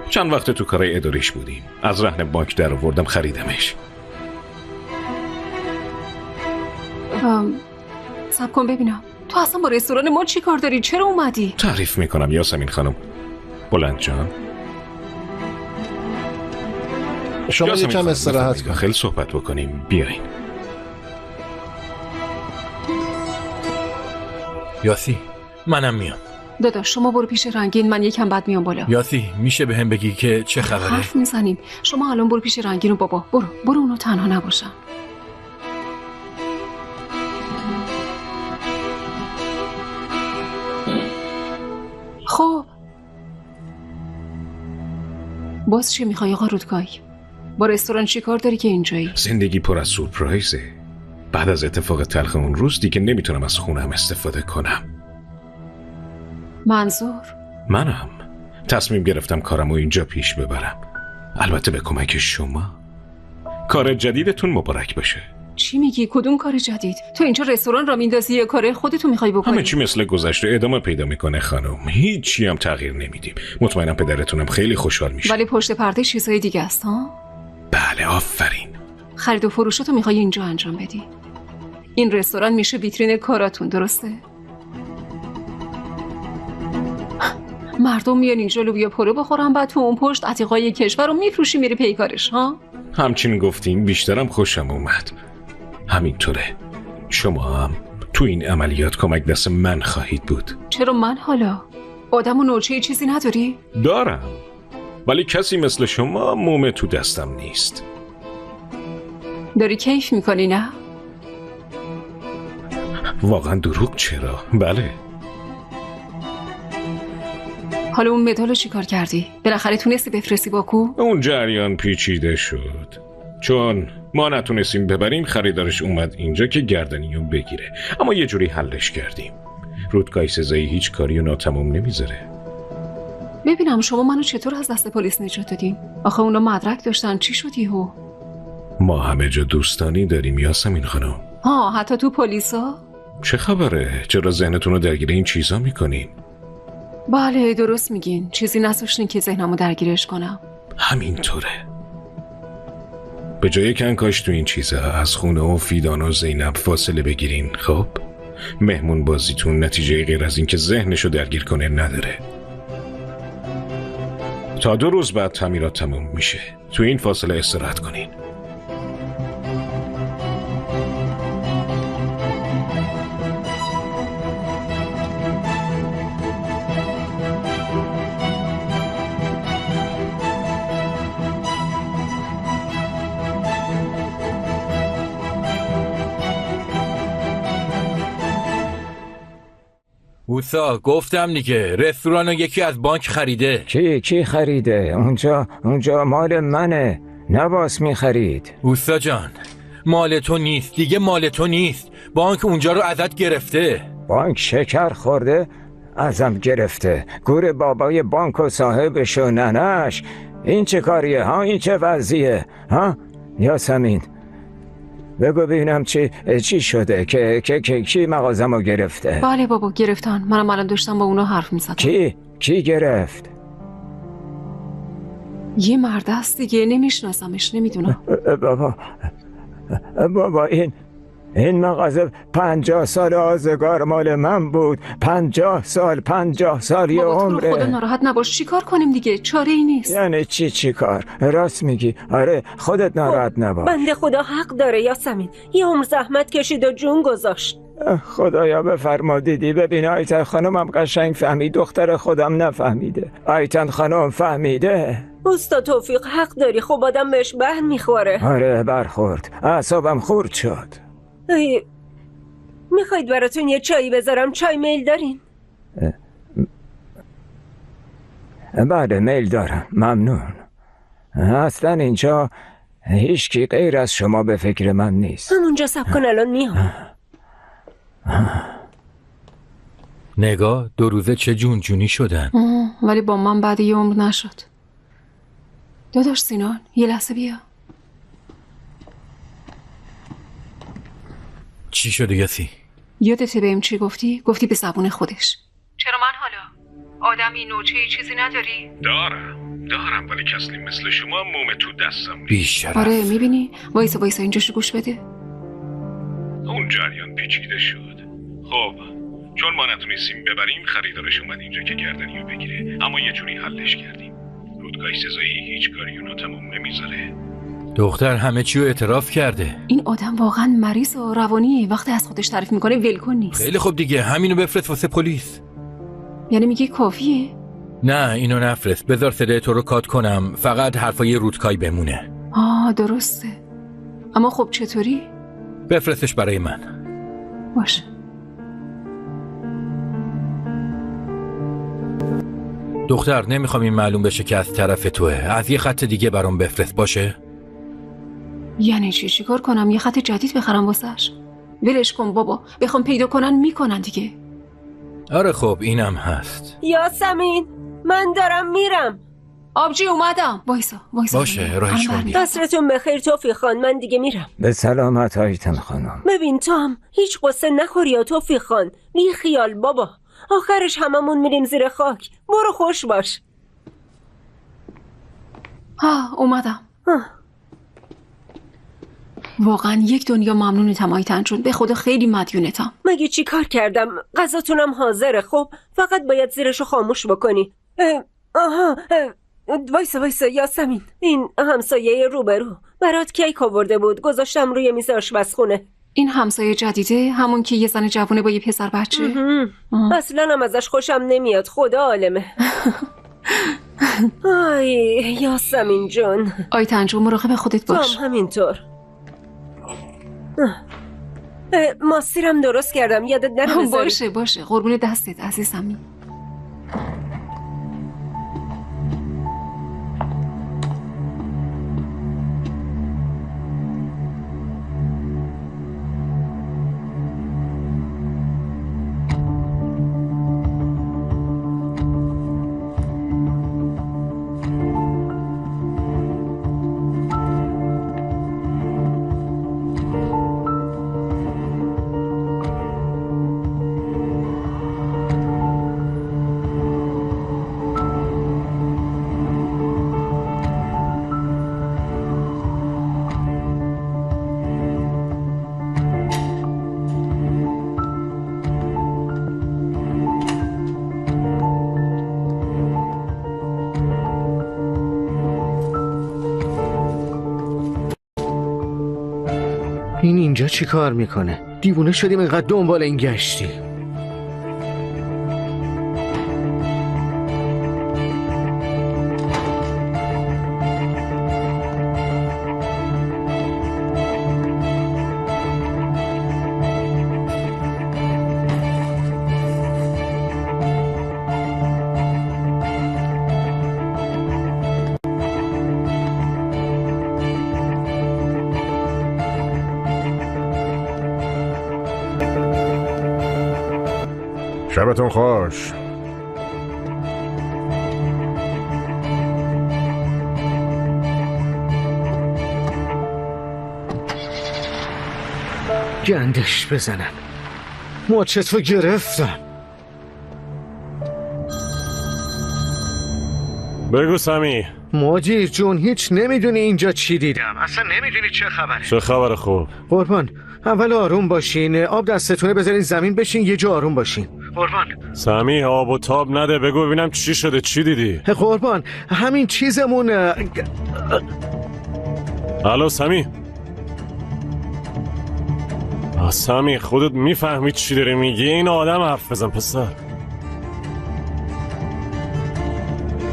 چند وقت تو کارای اداریش بودیم، از رهن بانک در آوردم خریدمش. صبر کن ببینم، تو اصلا با رستوران ما چی کار داری؟ چرا اومدی؟ تعریف میکنم یاسمین خانم. بلند جان، شما یکم استراحت کن، خیلی صحبت بکنیم. بیاین. یاسی، منم میام. داداش شما برو پیش رنگین، من یکم بعد میام بالا. یاسی میشه به هم بگی که چه خبره؟ حرف میزنیم. شما الان برو پیش رنگین و بابا. برو اونو تنها نباشن. خب باز چی میخوای آقا رودکای؟ با رستوران چی کار داری که اینجایی؟ زندگی پر از سورپرایزه. بعد از اتفاق تلخ اون روز دیگه نمیتونم از خونم استفاده کنم. منظور؟ منم تصمیم گرفتم کارمو اینجا پیش ببرم، البته به کمک شما. کار جدیدتون مبارک باشه. چی میگی؟ کدوم کار جدید؟ تو اینجا رستوران را میندازی یا کار خودتو میخوای بکنی؟ همه چی مثل گذشته ادامه پیدا میکنه خانم، هیچی هم تغییر نمیدیم. مطمئنم پدرتونم خیلی خوشحال میشه. ولی پشت پرده چیزای دیگه است ها؟ بله آفرین. خرید و فروشتو میخوای اینجا انجام بدی. این رستوران میشه ویترین کاراتون، درسته؟ مردم میان اینجا لوبیا پلو بخورن، بعد تو اون پشت عتیقای کشور رو میفروشی میری پیکارش ها؟ همچین گفتیم بیشترم خوشم اومد. همینطوره. شما هم تو این عملیات کمک دست من خواهید بود. چرا من حالا؟ آدم و نوچه چیزی نداری؟ دارم، ولی کسی مثل شما مومه تو دستم نیست. داری کیف میکنی نه؟ واقعا دروغ چرا؟ بله. حالا اون مدالو چیکار کردی؟ بالاخره تونستی بفرستی باکو؟ اون جریان پیچیده شد، چون ما نتونستیم ببریم خریدارش اومد اینجا که گردنیو بگیره، اما یه جوری حلش کردیم. رودکای سزایی هیچ کاریو ناتمام نمیذاره. ببینم شما منو چطور از دست پلیس نجات دادین؟ آخه اونا مدرک داشتن، چی شد یهو؟ ما همه جا دوستانی داریم یاسمین خانم. ها، حتی تو پلیسا؟ چه خبره؟ چرا ذهنتون رو درگیر این چیزا میکنین؟ بله درست میگین، چیزی نذاشتین که ذهنمو درگیرش کنم. همینطوره. به جای کنکاش تو این چیزا از خونه و فیدان و زینب فاصله بگیرین. خب مهمون بازیتون نتیجه غیر از این که ذهنشو درگیر کنه نداره. تا 2 روز بعد تعمیرات تموم میشه، تو این فاصله استراحت کنین. اوسا گفتم دیگه، رستورانو یکی از بانک خریده. کی خریده؟ اونجا مال منه، نباس میخرید. اوسا جان مال تو نیست دیگه، مال تو نیست. بانک اونجا رو ازت گرفته. بانک شکر خورده ازم گرفته؟ گور بابای بانک و صاحبش و ننش. این چه کاریه ها؟ این چه وضعیه ها؟ یاسمین بگو ببینم چی شده که کی مغازمو گرفته؟ بله بابا گرفتن، منم الان داشتم با اونا حرف میزدم. کی گرفت؟ یه مرد است دیگه، نمیشناسمش، نمیدونم. بابا این مغازه 50 سال آزگار مال من بود. 50 سال یه عمره. خدا ناراحت نباش، چی کار کنیم دیگه؟ چاره ای نیست. یعنی چی کار؟ راست میگی. آره خودت ناراحت نباش. بنده خدا حق داره یاسمین، یه عمر زحمت کشید و جون گذاشت. خدایا بفرما. دیدی ببین آیتن خانمم قشنگ فهمید، دختر خودم نفهمیده. آیتن خانم فهمیده. اوستا توفیق حق داری، خب آدم بهش بر میخوره. آره برخورد، اعصابم خورد شد. میخواید براتون یه چایی بذارم؟ چای میل دارین؟ بله میل دارم، ممنون. اصلا اینجا هیچکی غیر از شما به فکر من نیست. همونجا صبر کن الان میام. نگاه 2 روزه چه جونی شدن. ولی با من بعد یه عمر نشد. داداش سینان یه لحظه بیا. چی شده یاسی؟ یادته بهم چی گفتی؟ گفتی به زبون خودش. چرا من حالا؟ آدمی نوچه چیزی نداری؟ دارم ولی کسلی مثل شما موم تو دستم بیشرف. آره میبینی؟ وایسا اینجاشو گوش بده. اون جریان پیچیده شد. خب چون ما نتونستیم ببریم خریدارش اومد اینجا که گردنیو بگیره، اما یه جوری حلش کردیم. رودکای سزایی هیچ کاری اونو تموم نمیذاره. دختر همه چی رو اعتراف کرده. این آدم واقعا مریض و روانیه، وقتی از خودش تعریف میکنه ولکن نیست. خیلی خوب دیگه، همینو بفرست واسه پلیس. یعنی میگی کافیه؟ نه اینو نفرست، بذار صدای تو رو کات کنم، فقط حرفای رودکای بمونه. درسته. اما خب چطوری؟ بفرستش برای من. باشه. دختر نمیخوام این معلوم بشه که از طرف توه، از یه خط دیگه برام بفرست. باشه؟ یعنی چی کار کنم؟ یه خط جدید بخرم واسش؟ ولش کن بابا، بخوام پیدا کنن میکنن دیگه. آره خب اینم هست. یاسمین من دارم میرم. آبجی اومدم. وایسا باشه راهش کن. قصرتون بخیر توفیق خان، من دیگه میرم. به سلامت آیتن خانم. ببین تو هم هیچ قصه نخوری یا توفیق خان، بی خیال بابا، آخرش هممون میریم زیر خاک. برو خوش باش. اومدم. واقعا یک دنیا ممنونتم آیتن جون، به خدا خیلی مدیونتم. مگه چی کار کردم؟ غذاتونم حاضره. خب فقط باید زیرشو خاموش بکنی. وایسا یاسمین، این همسایه روبرو برات کیک آورده بود، گذاشتم روی میز آشپزخونه. این همسایه جدیده؟ همون که یه زن جوونه با یه پسر بچه؟ اصلا هم ازش خوشم نمیاد، خدا عالمه. آی یاسمین جون. آیتن جون مراقب خودت باش. همینطور. ماستیرم درست کردم، یادت نره بذاری. باشه قربون دستت عزیزم. چی کار میکنه؟ دیوونه شدیم اینقدر دنبال این گشتی. شبتون خوش. گندش بزنم. مچتو گرفتم. بگو سمی. مجید جون هیچ نمیدونی اینجا چی دیدم. اصلا نمیدونی چه خبره. چه خبر خوب؟ قربان اول آروم باشین. آب دستتونه بذارین زمین بشین یه جا آروم باشین. قربان سمی آب و تاب نده. بگو ببینم چی شده، چی دیدی؟ قربان همین چیزمون. الو سمی. سمی خودت میفهمی چی داری میگی؟ این آدم حرف بزن پسر.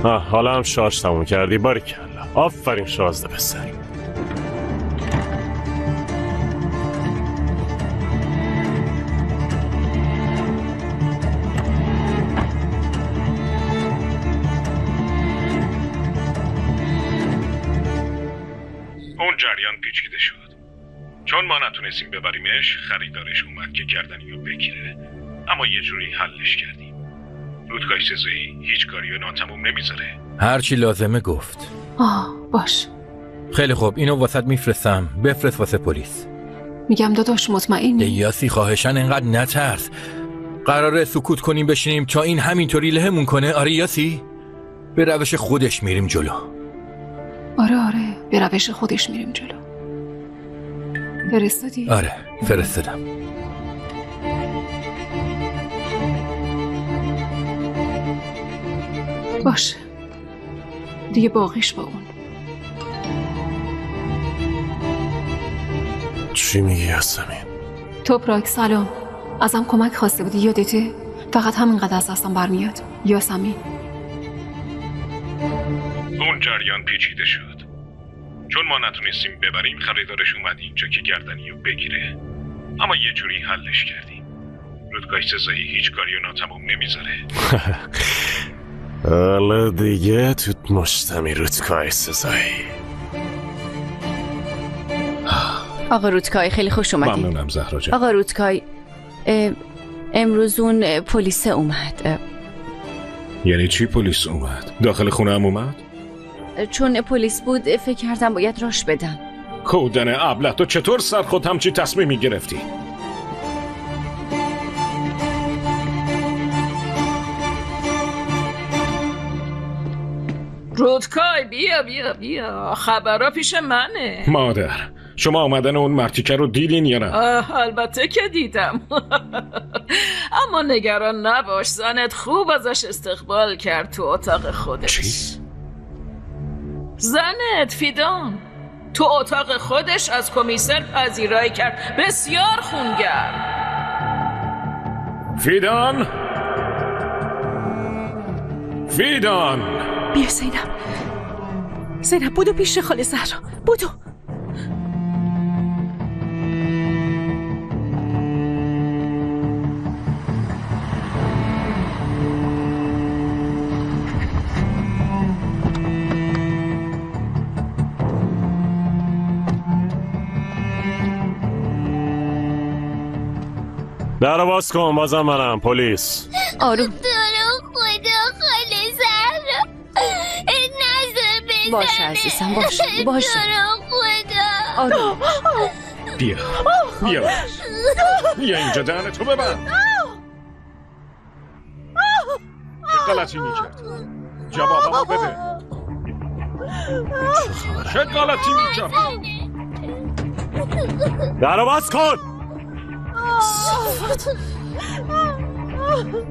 حالا هم شارژ تموم کردی؟ باریکلا. آفرین شازده پسر. اون جریان پیچیده شد. چون ما نتونستیم ببریمش، خریدارش اومد که گردنیو بگیره. اما یه جوری حلش کردیم. رودکای سزایی هیچ کاریو ناتموم نمیذاره. هرچی لازمه گفت. باش. خیلی خوب اینو واسط میفرستم. بفرست واسه پلیس. میگم داداش مطمئنی؟ یاسی خواهشن انقدر نترس. قراره سکوت کنیم بشینیم تا این همینطوری لهمون کنه؟ آره یاسی؟ به روش خودش میریم جلو. آره به روش خودش میریم جلو. فرستادی؟ آره فرستادم. باشه دیگه باقیش با اون. چی میگی یاسمین؟ توپراک سلام. ازم کمک خواسته بودی یادته؟ فقط همینقدر از دستم برمیاد. یاسمین. اون جریان پیچیده شد. چون ما نتونستیم ببریم خریدارش اومد اینجا که گردنیو بگیره. اما یه جوری حلش کردیم. رودکای سزایی هیچ کاریو ناتموم نمیذاره. حالا دیگه توت مشتمی رودکای سزایی. آقا رودکای خیلی خوش اومدی. ممنونم زهرا جان. آقا رودکای امروز اون پلیس اومد. یعنی چی پلیس اومد؟ داخل خونه هم اومد؟ چون پلیس بود فکر کردم باید راش بدم. کودن ابله تو چطور سر خود همچی تصمیمی گرفتی؟ رودکای بیا بیا بیا. خبرها پیش منه. مادر شما آمدن اون مرتیکه رو دیدین یا نه؟ البته که دیدم. اما نگران نباش، زنت خوب ازش استقبال کرد تو اتاق خودش. چی؟ زنت فیدان تو اتاق خودش از کمیسر پذیرایی کرد. بسیار خونگرم. فیدان فیدان بیا زینب بودو پیش خاله زهرا. بودو. درو باز کن. بازم منم پلیس. آروم. دارو خدا خاله زهرا نظر بزنه. باشه عزیزم باشه. دارو خدا. آروم. بیا اینجا دهنتو ببند. چه غلطی میکرد؟ جوابمو بده. چه غلطی میکرد؟ درو باز کن.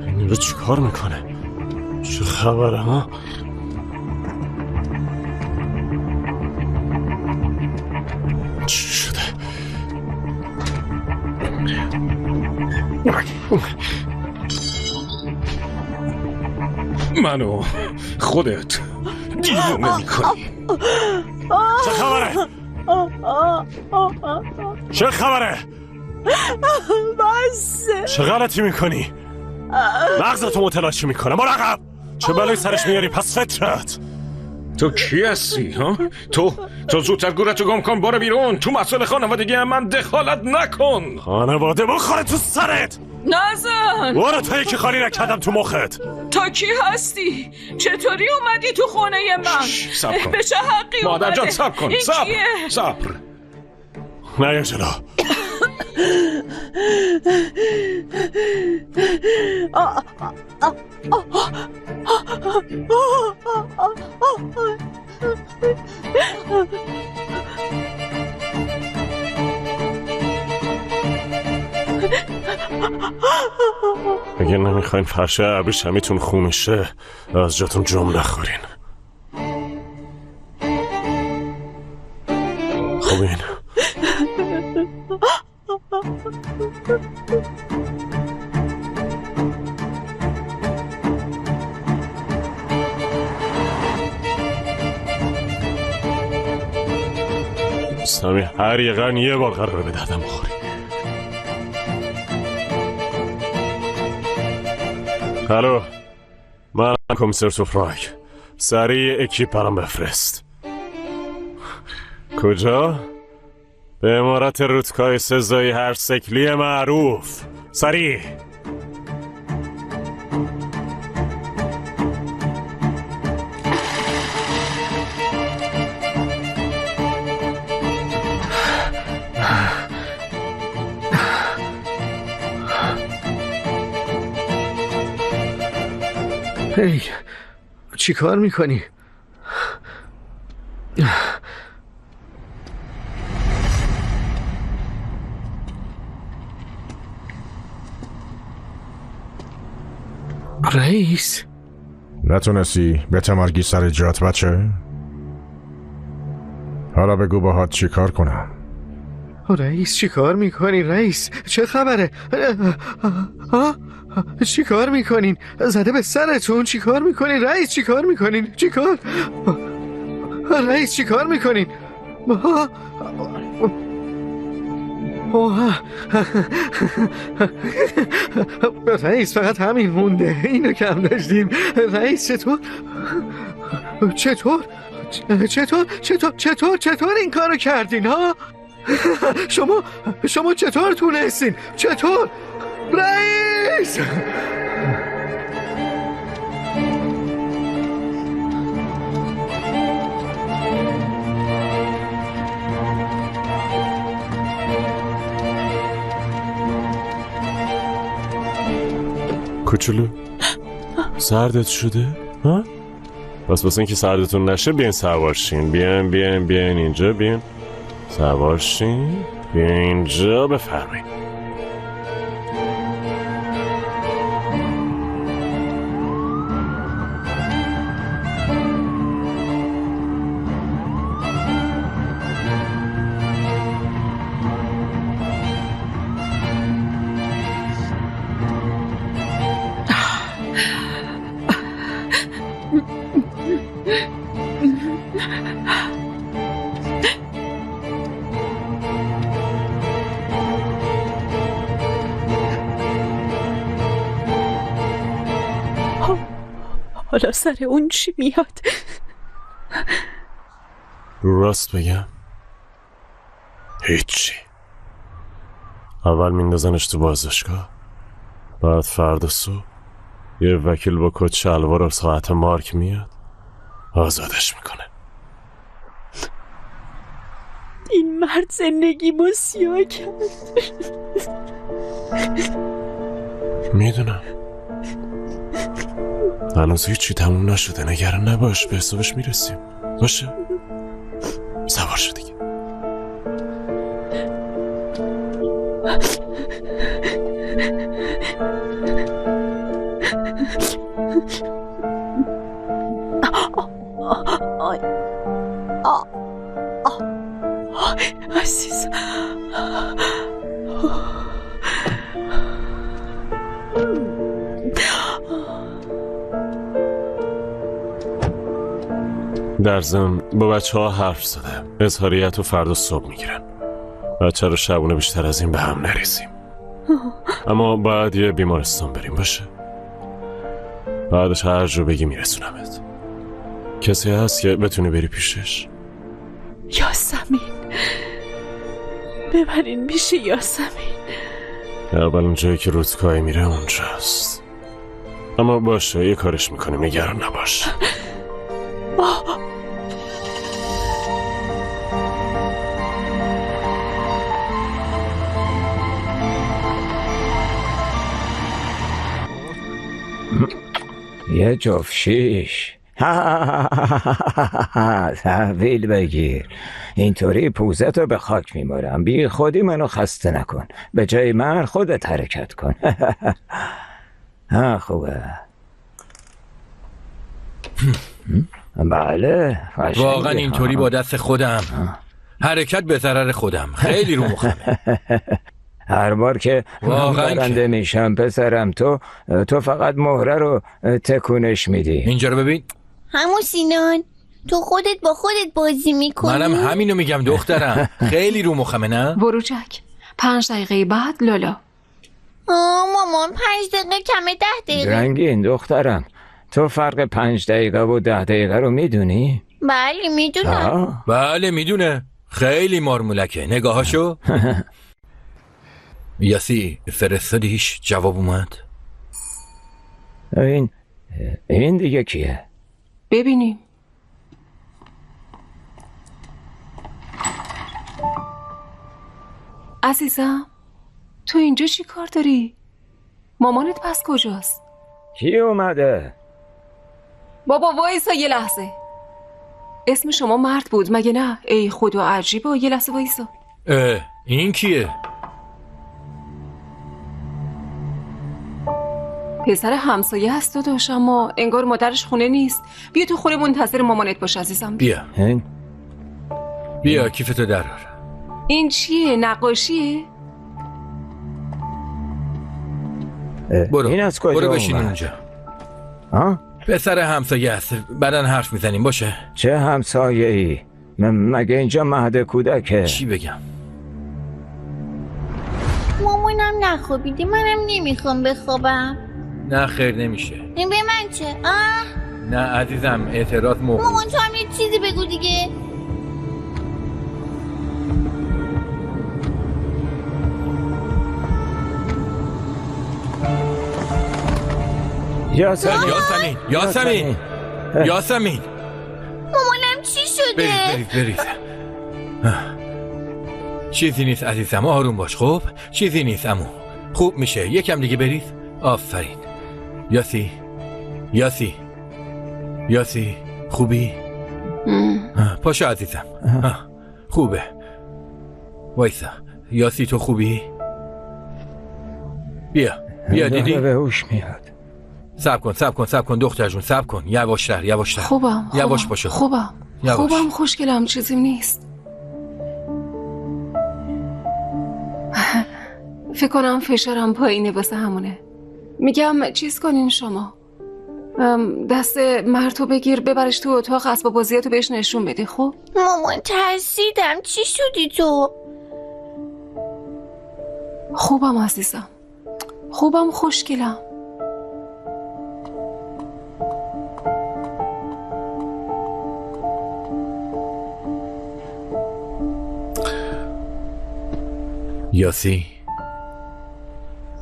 این رو چی کار میکنه؟ چه خبره ها؟ چی شده؟ منو خودت دیوونه میکنی. چه خبره؟ چه خبره؟ بس چه غلطی میکنی؟ مغزتو متلاشی میکنه. مراقب! چه بلایی سرش میاری پس فطرت؟ تو کی هستی ها؟ تو زودتر گورتو گم کن، برو بیرون. تو مسئله خانوادگی من دخالت نکن. خانواده بخوره تو سرت. نزن. برو تا یکی خالی نکردم تو مخت. تا کی هستی؟ چطوری اومدی تو خونه من؟ صبر کن. به چه حقی مادر اومده؟ جان صبر کن. این کیه؟ صبر. نه جلو. اگه نمیخواین فرش ابریشمیتون خون شه از جاتون جمع نخورین. خب این سامی هر یه قرن یه بار قراره به دردم بخوری. الو، من کمیسر توفراک. سریع اکیپ برام بفرست. کجا؟ به امارت رودکای سزای هر سکلی معروف. سریع. هی چی کار میکنی؟ رئیس نتونستی به تمرگی سر جات بچه؟ حالا بگو باهات چی کار کنم؟ رئیس چی کار میکنی رئیس؟ چه خبره؟ چی کار میکنین؟ زده به سرتون؟ چی کار میکنین رئیس؟ چی کار میکنین؟ چی کار؟ رئیس چی کار میکنین؟ رئیس فقط همین مونده، اینو کم داشتیم. رئیس چطور این کارو کردین ها؟ شما چطور تونستین؟ چطور؟ رئیس! کوچولو سردت شده؟ ها؟ بس واسه اینکه سردتون نشه بیاین سوارشین. بیاین اینجا بیاین سوارشین. بیاین اینجا بفرمایید. حالا سر اون چی میاد؟ راست بگم هیچی. اول میندازنش تو بازداشتگاه، بعد فردا صبح یه وکیل با کت شلوار و ساعت مارک میاد آزادش میکنه. این مرد زندگیمو سیاه کرد. میدونم هنوز هیچی تموم نشده، نگران نباش، به حسابش میرسیم. باشه سوار شو دیگه. عزیز در ضمن با بچه ها حرف زدم. اظهاریت رو فردا صبح میگیرن. بچه رو شبونه بیشتر از این به هم نریزیم. اما باید یه بیمارستان بریم باشه. بعدش هر جو بگی میرسونمت. کسی هست که بتونی بری پیشش؟ یاسمین، ببرین پیش یاسمین. اول اون جایی که رودکای میره اونجاست. اما باشه یه کارش میکنیم، نگران نباش. یه جفت شیش. تحویل بگیر. اینطوری پوزتو به خاک میمارم. بی خودی منو خسته نکن. به جای من خودت حرکت کن. خوبه. بله واقعا اینطوری با دست خودم. حرکت به ضرر خودم. خیلی رو مخمه. هر بار که برنده میشم پسرم تو فقط مهره رو تکونش میدی. اینجا رو ببین. همون سینان تو خودت با خودت بازی میکنی. منم همینو میگم دخترم. خیلی رو مخمه نه؟ بروجک 5 دقیقه بعد لالا. مامان 5 دقیقه کمه 10 دقیقه. رنگین دخترم، تو فرق 5 دقیقه و 10 دقیقه رو میدونی؟ بله میدونم. بله میدونه. خیلی مارمولکه. نگاهاشو. یاسی فرستادیش جواب اومد؟ این دیگه کیه؟ ببینیم. عزیزم تو اینجا چی کار داری؟ مامانت پس کجاست؟ کی اومده؟ بابا وایسا یه لحظه. اسم شما مرد بود مگه نه؟ ای خدا عجیبه. یه لحظه وایسا. این کیه؟ پسر همسایه هست داداش، اما انگار مادرش خونه نیست. بیا تو خونه منتظر مامانت باش عزیزم. بیا کیفتو درار. این چیه؟ نقاشیه؟ برو. این از کجا برو بشین اومد؟ اونجا. پسر همسایه هست. بعدن حرف میزنیم باشه؟ چه همسایه ای؟ مگه اینجا مهد کودکه؟ چی بگم؟ مامانم نخوابیده، منم نمیخوام بخوابم. نه خیر نمیشه. این به من چه؟ نه عزیزم اعتراض موقع. مامان تو هم یه چیزی بگو دیگه. یاسمین مامانم چی شده؟ بریز چیزی نیست عزیزم، آروم باش. خب چیزی نیست عمو، خوب میشه. یکم دیگه بریز. آفرین. یاسی خوبی؟ پاشو عزیزم. خوبه. وایسا. یاسی تو خوبی؟ بیا دیدی؟ به هوش میاد. صبر کن دختر جون، صبر کن. یواشتر. خوبم. یواش باشو. خوبم خوشگلم، چیزیم نیست. فکر کنم فشارم پایینه واسه همونه. میگم چیز کنین شما. دست مرتو بگیر ببرش تو اتاق، اسباب بازیاتو بهش نشون بدی. خب مامان ترسیدم. چی شدی تو؟ خوبم عزیزم، خوبم خوشگلم.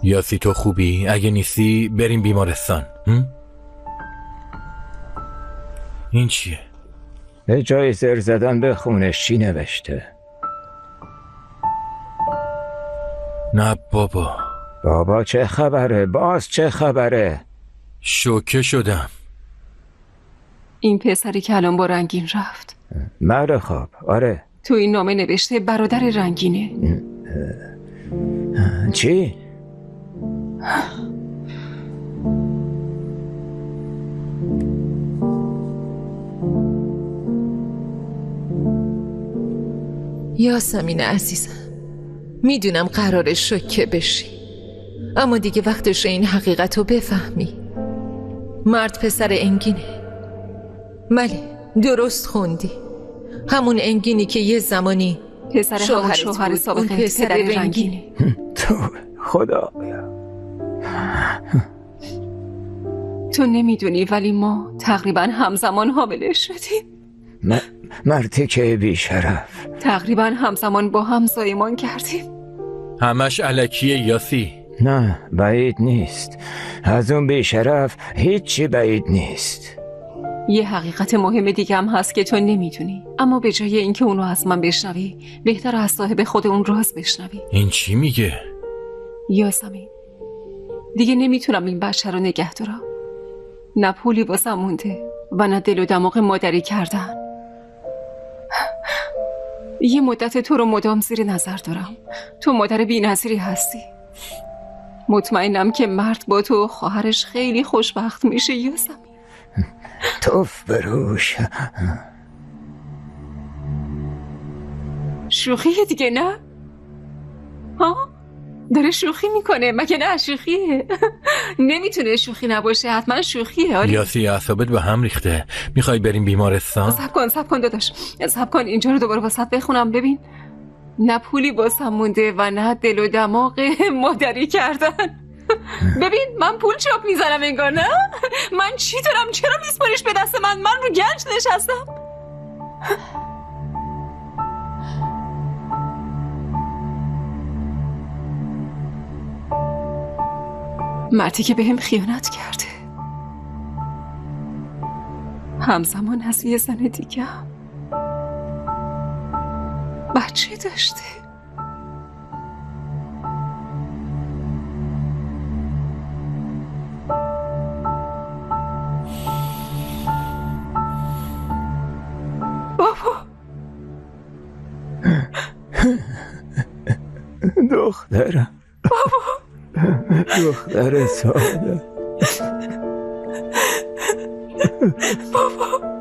یاسی تو خوبی؟ اگه نیستی بریم بیمارستان. این چیه؟ به جای زر زدن به خونش چی نوشته؟ نه بابا چه خبره؟ باز چه خبره؟ شوکه شدم. این پسری که الان با رنگین رفت. بله خب آره. تو این نامه نوشته برادر رنگینه. چی؟ یاسمین عزیزم، میدونم قراره شوکه بشی، اما دیگه وقتشه این حقیقت رو بفهمی. مرد پسر انگینه. بله درست خوندی. همون انگینی که یه زمانی پسر همون شوهر سابق پسر رنگینی. تو خدا، تو نمیدونی ولی ما تقریبا همزمان حامله شدیم. مرتیکه بیشرف. تقریبا همزمان با هم زایمان کردیم. همش الکیه یاسی. نه بعید نیست. از اون بیشرف هیچی بعید نیست. یه حقیقت مهم دیگه هم هست که تو نمیدونی، اما به جای اینکه اونو از من بشنوی بهتر از صاحب خود اون راز بشنوی. این چی میگه؟ یاسمین، دیگه نمیتونم این بچه رو نگه دارم. نه پولی واسم مونده و نه دل و دماغ مادری کردن. یه مدت تو رو مدام زیر نظر دارم. تو مادر بی‌نظیری هستی. مطمئنم که مرد با تو خواهرش خیلی خوشبخت میشه یاسمین. توف بروش. شوخیه دیگه نه؟ ها؟ داره شوخی میکنه مگه نه؟ شوخیه. نمیتونه شوخی نباشه، حتما شوخیه. آره یاسی اعصابت به هم ریخته. میخوای بریم بیمارستان؟ صبر کن داداش، صبر کن اینجا رو دوباره واسط بخونم. ببین، نه پولی واسم مونده و نه دل و دماغ مادری کردن. ببین من پول چاپ میزنم انگار، نه؟ من چی دارم؟ چرا میسپاریش به دست من رو گنج نشستم. مردی که بهم خیانت کرده همزمان از یه زن دیگه بچه داشته. بابا دخترم، بابا دختر ساده. بابا